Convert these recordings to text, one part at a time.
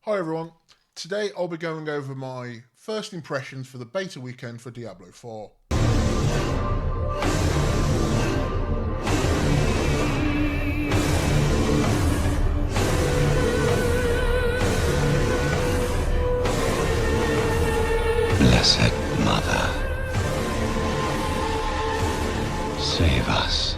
Hi everyone, today I'll be going over my first impressions for the beta weekend for Diablo 4. Blessed Mother, save us.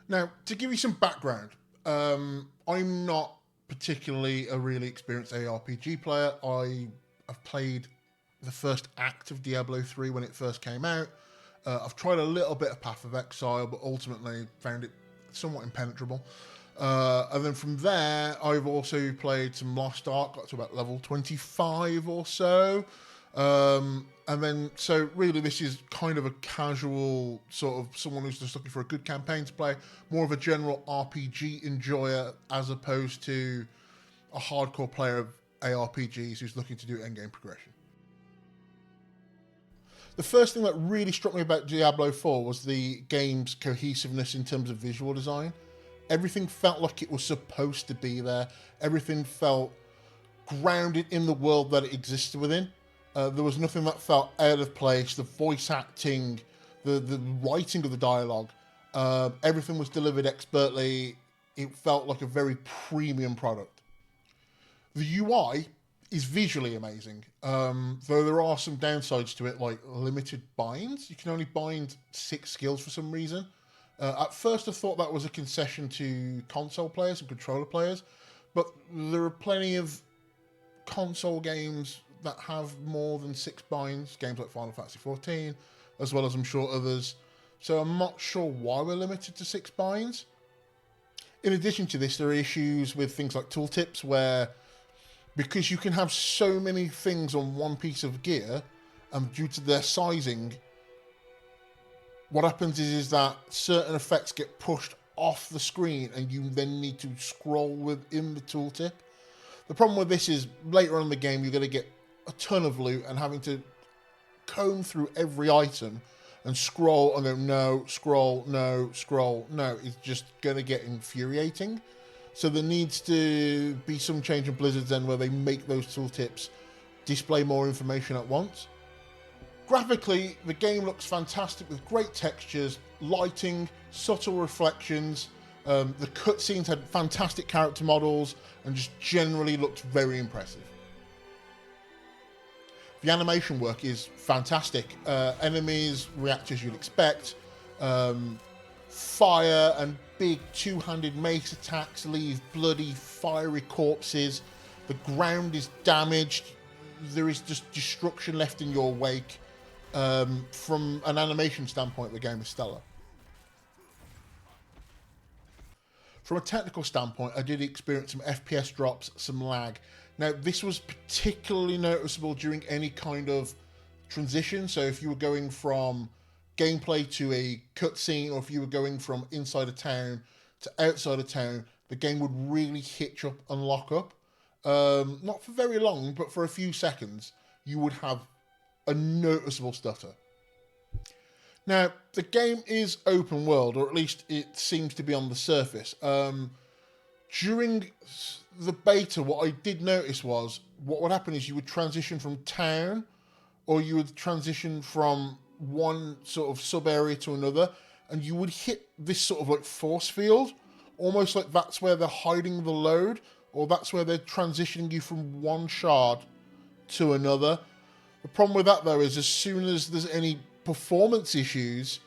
Now, to give you some background, I'm not particularly a really experienced ARPG player. I have played the first act of Diablo 3 when it first came out. I've tried a little bit of Path of Exile, but ultimately found it somewhat impenetrable. And then from there, I've also played some Lost Ark, got to about level 25 or so. And then, so really this is kind of a casual sort of someone who's just looking for a good campaign to play, more of a general RPG enjoyer as opposed to a hardcore player of ARPGs who's looking to do endgame progression. The first thing that really struck me about Diablo 4 was the game's cohesiveness in terms of visual design. Everything felt like it was supposed to be there. Everything felt grounded in the world that it existed within. There was nothing that felt out of place. The voice acting, the writing of the dialogue, everything was delivered expertly. It felt like a very premium product. The UI is visually amazing, though there are some downsides to it, like limited binds. You can only bind 6 skills for some reason. At first I thought that was a concession to console players and controller players, but there are plenty of console games that have more than 6 binds, games like Final Fantasy XIV, as well as I'm sure others. So I'm not sure why we're limited to 6 binds. In addition to this, there are issues with things like tooltips where, because you can have so many things on one piece of gear, and due to their sizing, what happens is that certain effects get pushed off the screen and you then need to scroll within the tooltip. The problem with this is later on in the game you're going to get a ton of loot and having to comb through every item and scroll and go no, scroll, no, scroll, no. It's just going to get infuriating. So there needs to be some change in Blizzard's end where they make those tooltips display more information at once. Graphically, the game looks fantastic with great textures, lighting, subtle reflections. The cutscenes had fantastic character models and just generally looked very impressive. The animation work is fantastic. Enemies react as you'd expect. Fire and big two-handed mace attacks leave bloody, fiery corpses. The ground is damaged. There is just destruction left in your wake. From an animation standpoint, the game is stellar. From a technical standpoint, I did experience some FPS drops, some lag. Now, this was particularly noticeable during any kind of transition. So if you were going from gameplay to a cutscene, or if you were going from inside a town to outside a town, the game would really hitch up and lock up. Not for very long, but for a few seconds, you would have a noticeable stutter. Now, the game is open world, or at least it seems to be on the surface. During the beta, what I did notice was what would happen is you would transition from town, or you would transition from one sort of sub area to another, and you would hit this sort of like force field, almost like that's where they're hiding the load, or that's where they're transitioning you from one shard to another. The problem with that though is as soon as there's any performance issues,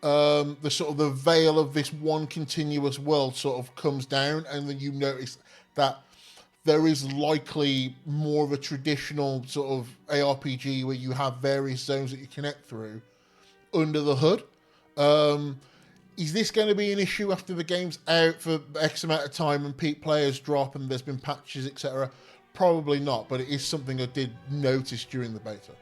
the sort of the veil of this one continuous world sort of comes down, and then you notice that there is likely more of a traditional sort of ARPG where you have various zones that you connect through under the hood. Is this going to be an issue after the game's out for X amount of time and peak players drop and there's been patches, etc.? Probably not, but it is something I did notice during the beta.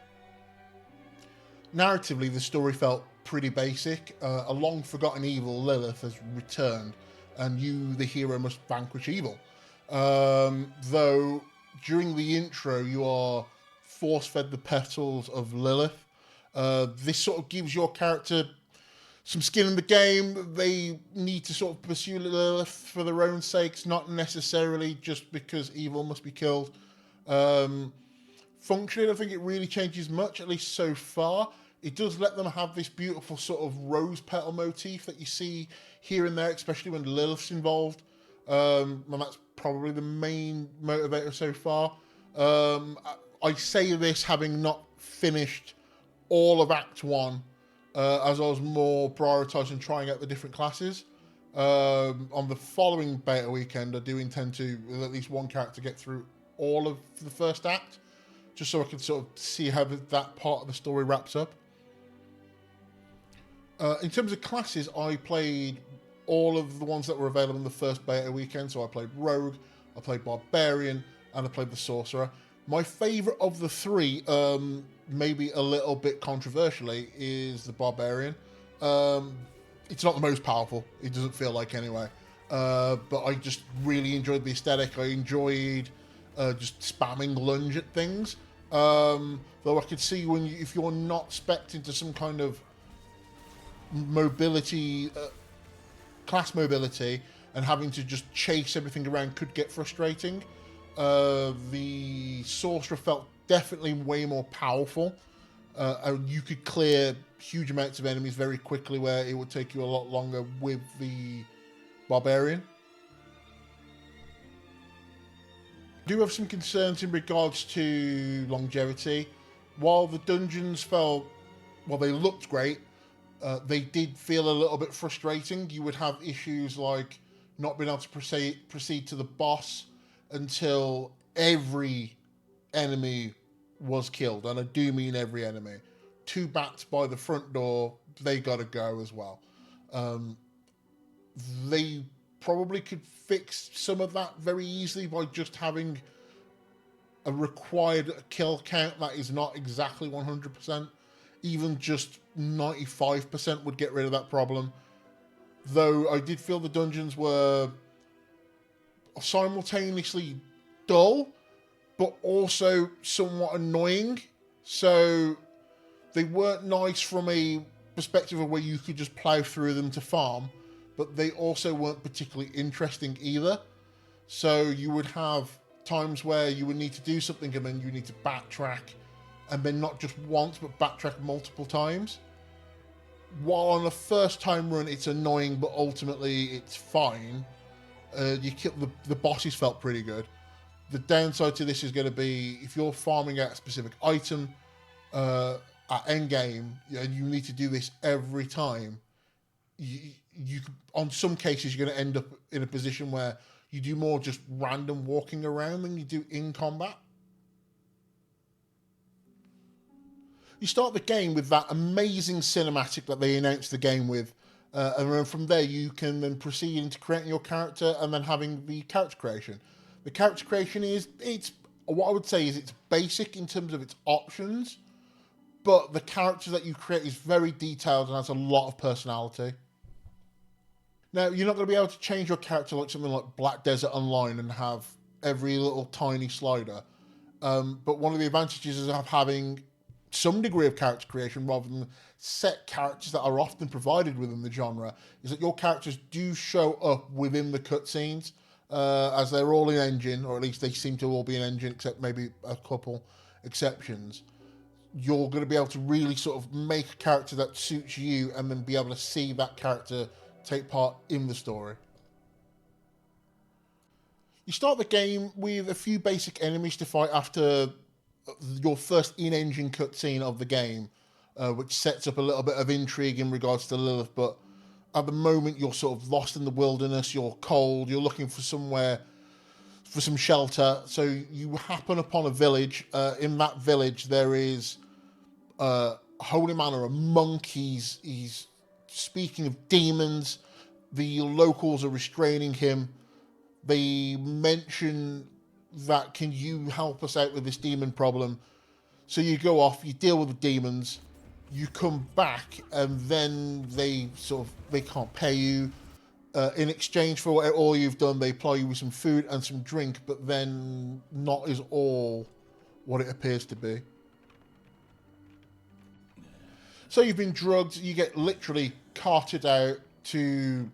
Narratively, the story felt pretty basic. A long forgotten evil, Lilith, has returned, and you, the hero, must vanquish evil. Though during the intro, you are force-fed the petals of Lilith. This sort of gives your character some skin in the game. They need to sort of pursue Lilith for their own sakes, not necessarily just because evil must be killed. Functionally, I don't think it really changes much, at least so far. It does let them have this beautiful sort of rose petal motif that you see here and there, especially when Lilith's involved. And that's probably the main motivator so far. I say this having not finished all of Act 1, as I was more prioritising trying out the different classes. On the following beta weekend, I do intend to, with at least one character, get through all of the first act, just so I can sort of see how that part of the story wraps up. In terms of classes, I played all of the ones that were available in the first beta weekend. So I played Rogue, I played Barbarian, and I played the Sorcerer. My favourite of the three, maybe a little bit controversially, is the Barbarian. It's not the most powerful, it doesn't feel like anyway. But I just really enjoyed the aesthetic. I enjoyed just spamming lunge at things. Though I could see if you're not spec'd into some kind of mobility, class mobility, and having to just chase everything around could get frustrating. The Sorcerer felt definitely way more powerful. And you could clear huge amounts of enemies very quickly, where it would take you a lot longer with the Barbarian. I do have some concerns in regards to longevity. While the dungeons they looked great, they did feel a little bit frustrating. You would have issues like not being able to proceed to the boss until every enemy was killed. And I do mean every enemy. 2 bats by the front door, they gotta go as well. They probably could fix some of that very easily by just having a required kill count that is not exactly 100%. Even just 95% would get rid of that problem. Though I did feel the dungeons were simultaneously dull, but also somewhat annoying. So they weren't nice from a perspective of where you could just plow through them to farm, but they also weren't particularly interesting either. So you would have times where you would need to do something and then you need to backtrack, and then not just once, but backtrack multiple times. While on a first time run it's annoying, but ultimately it's fine. The bosses felt pretty good. The downside to this is going to be if you're farming out a specific item at endgame, and you need to do this every time, you on some cases you're going to end up in a position where you do more just random walking around than you do in combat. You start the game with that amazing cinematic that they announced the game with, and then from there you can then proceed into creating your character and then having the character creation. The character creation it's what I would say is it's basic in terms of its options, but the character that you create is very detailed and has a lot of personality. Now, you're not going to be able to change your character like something like Black Desert Online and have every little tiny slider. But one of the advantages of having some degree of character creation rather than set characters that are often provided within the genre is that your characters do show up within the cutscenes, as they're all in engine, or at least they seem to all be in engine except maybe a couple exceptions. You're going to be able to really sort of make a character that suits you and then be able to see that character take part in the story. You start the game with a few basic enemies to fight after your first in-engine cutscene of the game, which sets up a little bit of intrigue in regards to Lilith, but at the moment you're sort of lost in the wilderness, you're cold, you're looking for somewhere, for some shelter, so you happen upon a village. In that village there is a holy man or a monk. He's speaking of demons. The locals are restraining him. They mention that, can you help us out with this demon problem? So you go off, you deal with the demons, You come back, and then they can't pay you. In exchange for all you've done, they ply you with some food and some drink, but then not is all what it appears to be. So you've been drugged, you get literally carted out to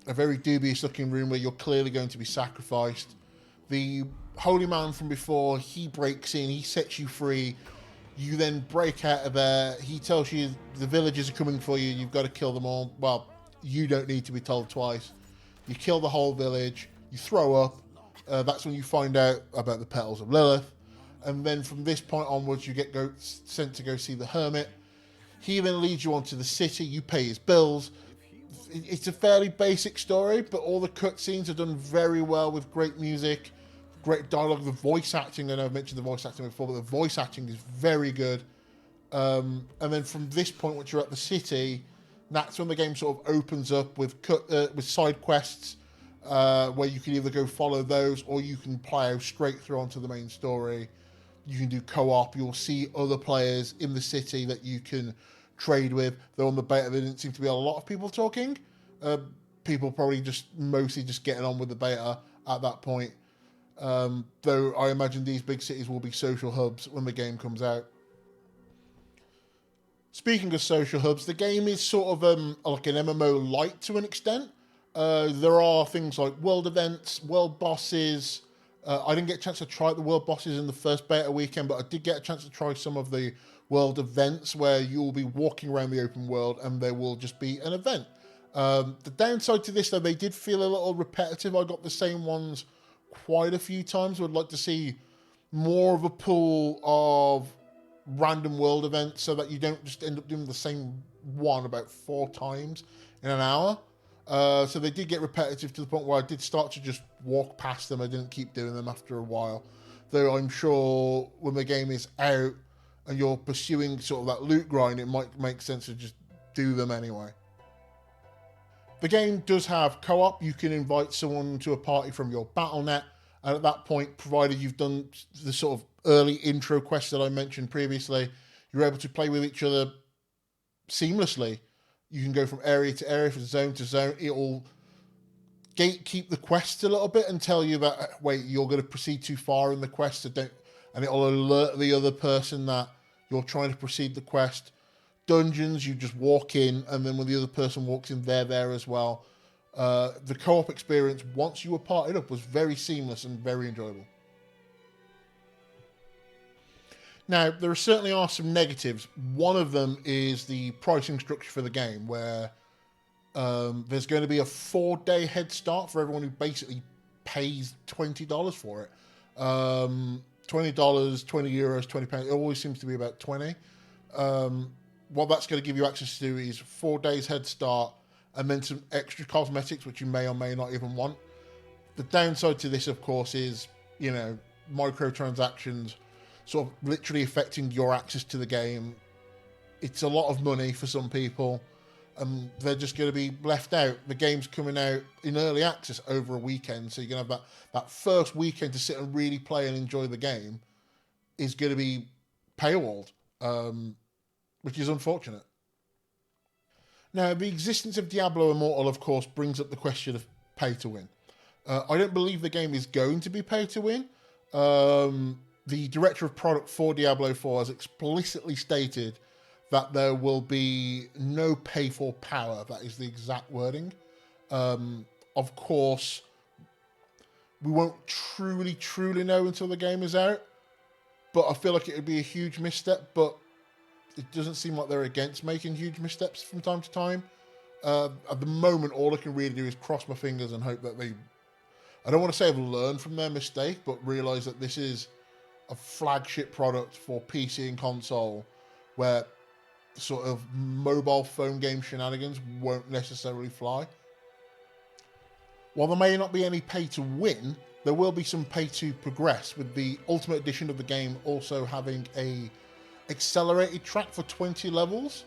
a very dubious looking room where you're clearly going to be sacrificed. The holy man from before, he breaks in, he sets you free. You then break out of there. He tells you the villagers are coming for you, you've got to kill them all. Well, you don't need to be told twice. You kill the whole village, you throw up. That's when you find out about the petals of Lilith. And then from this point onwards, you get sent to go see the hermit. He then leads you on to the city, you pay his bills. It's a fairly basic story, but all the cutscenes are done very well with great music, great dialogue. The voice acting, I know I've mentioned the voice acting before, but the voice acting is very good. And then from this point, once you're at the city, that's when the game sort of opens up with side quests, where you can either go follow those or you can plow straight through onto the main story. You can do co-op. You'll see other players in the city that you can trade with. Though on the beta, there didn't seem to be a lot of people talking. People probably mostly just getting on with the beta at that point. Though I imagine these big cities will be social hubs when the game comes out. Speaking of social hubs, the game is sort of like an MMO light to an extent. There are things like world events, world bosses. I didn't get a chance to try the world bosses in the first beta weekend, but I did get a chance to try some of the world events where you'll be walking around the open world and there will just be an event. The downside to this, though, they did feel a little repetitive. I got the same ones quite a few times. Would like to see more of a pool of random world events so that you don't just end up doing the same one about 4 times in an hour. So they did get repetitive to the point where I did start to just walk past them. I didn't keep doing them after a while. Though I'm sure when the game is out and you're pursuing sort of that loot grind, it might make sense to just do them anyway. The game does have co-op. You can invite someone to a party from your BattleNet. And at that point, provided you've done the sort of early intro quests that I mentioned previously, you're able to play with each other seamlessly. You can go from area to area, from zone to zone. It'll gatekeep the quests a little bit and tell you that, wait, you're going to proceed too far in the quest, so don't, and it'll alert the other person that you're trying to proceed the quest. Dungeons, you just walk in, and then when the other person walks in, they're there as well. The co-op experience, once you were partied up, was very seamless and very enjoyable. Now, there certainly are some negatives. One of them is the pricing structure for the game, where there's going to be a 4-day head start for everyone who basically pays $20 for it. $20, €20, £20. It always seems to be about 20. What that's going to give you access to is 4 days head start and then some extra cosmetics, which you may or may not even want. The downside to this, of course, is, microtransactions sort of literally affecting your access to the game. It's a lot of money for some people, and they're just going to be left out. The game's coming out in early access over a weekend, so you're going to have that first weekend to sit and really play and enjoy the game is going to be paywalled, which is unfortunate. Now, the existence of Diablo Immortal, of course, brings up the question of pay to win. I don't believe the game is going to be pay to win. The director of product for Diablo 4 has explicitly stated that there will be no pay for power. That is the exact wording. Of course, we won't truly know until the game is out, but I feel like it would be a huge misstep, but it doesn't seem like they're against making huge missteps from time to time. At the moment, all I can really do is cross my fingers and hope that I don't want to say have learned from their mistake, but realise that this is a flagship product for PC and console where sort of mobile phone game shenanigans won't necessarily fly. While there may not be any pay to win, there will be some pay to progress, with the Ultimate Edition of the game also having a accelerated track for 20 levels.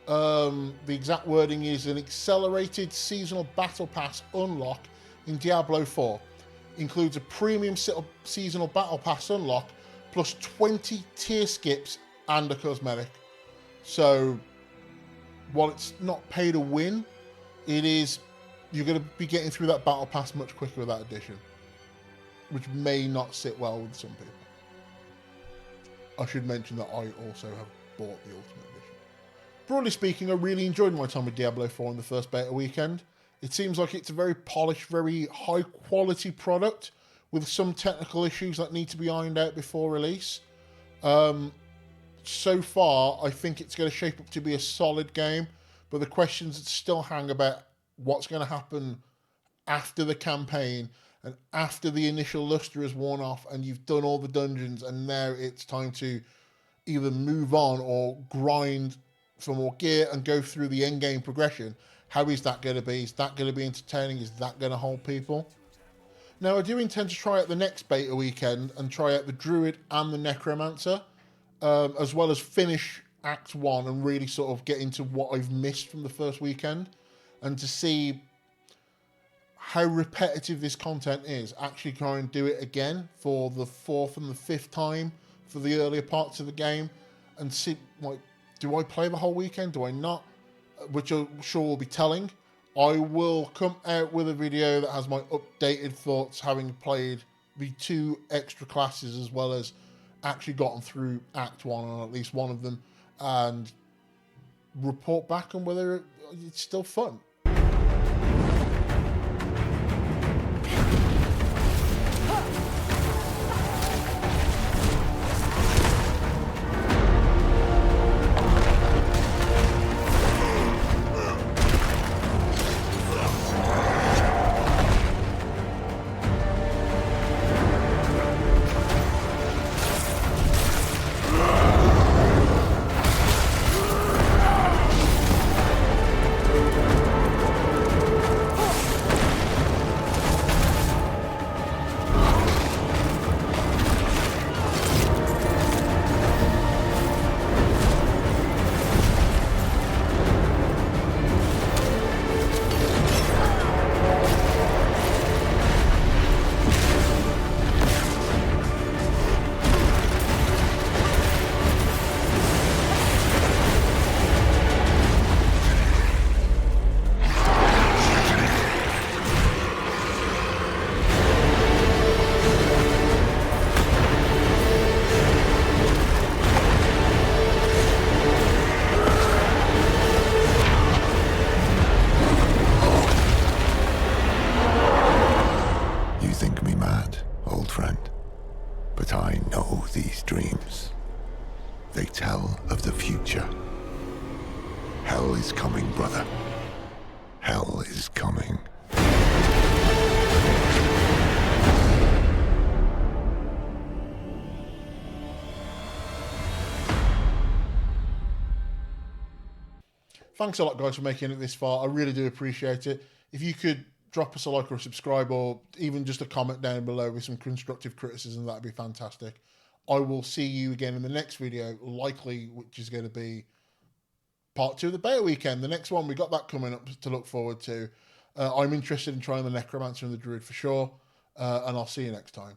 The exact wording is an accelerated seasonal battle pass unlock in Diablo 4. Includes a premium seasonal battle pass unlock plus 20 tier skips and a cosmetic. So while it's not pay to win, it is, you're going to be getting through that battle pass much quicker with that edition, which may not sit well with some people. I should mention that I also have bought the Ultimate Edition. Broadly speaking, I really enjoyed my time with Diablo 4 in the first beta weekend. It seems like it's a very polished, very high quality product with some technical issues that need to be ironed out before release. So far, I think it's going to shape up to be a solid game, but the questions that still hang about what's going to happen after the campaign and after the initial luster is worn off and you've done all the dungeons and now it's time to either move on or grind for more gear and go through the end game progression. How is that going to be? Is that going to be entertaining? Is that going to hold people? Now, I do intend to try out the next beta weekend and try out the Druid and the Necromancer, as well as finish Act 1 and really sort of get into what I've missed from the first weekend, and to see how repetitive this content is. Actually try and do it again for the fourth and the fifth time for the earlier parts of the game, and see, like, do I play the whole weekend? Do I not? Which I'm sure will be telling. I will come out with a video that has my updated thoughts, having played the 2 extra classes as well as actually gotten through Act 1 on at least one of them, and report back on whether it's still fun. But I know these dreams. They tell of the future. Hell is coming, brother. Hell is coming. Thanks a lot, guys, for making it this far. I really do appreciate it. If you could drop us a like or a subscribe, or even just a comment down below with some constructive criticism, that'd be fantastic. I will see you again in the next video, likely, which is going to be part 2 of the beta weekend. The next one, we got that coming up to look forward to. I'm interested in trying the Necromancer and the Druid for sure, and I'll see you next time.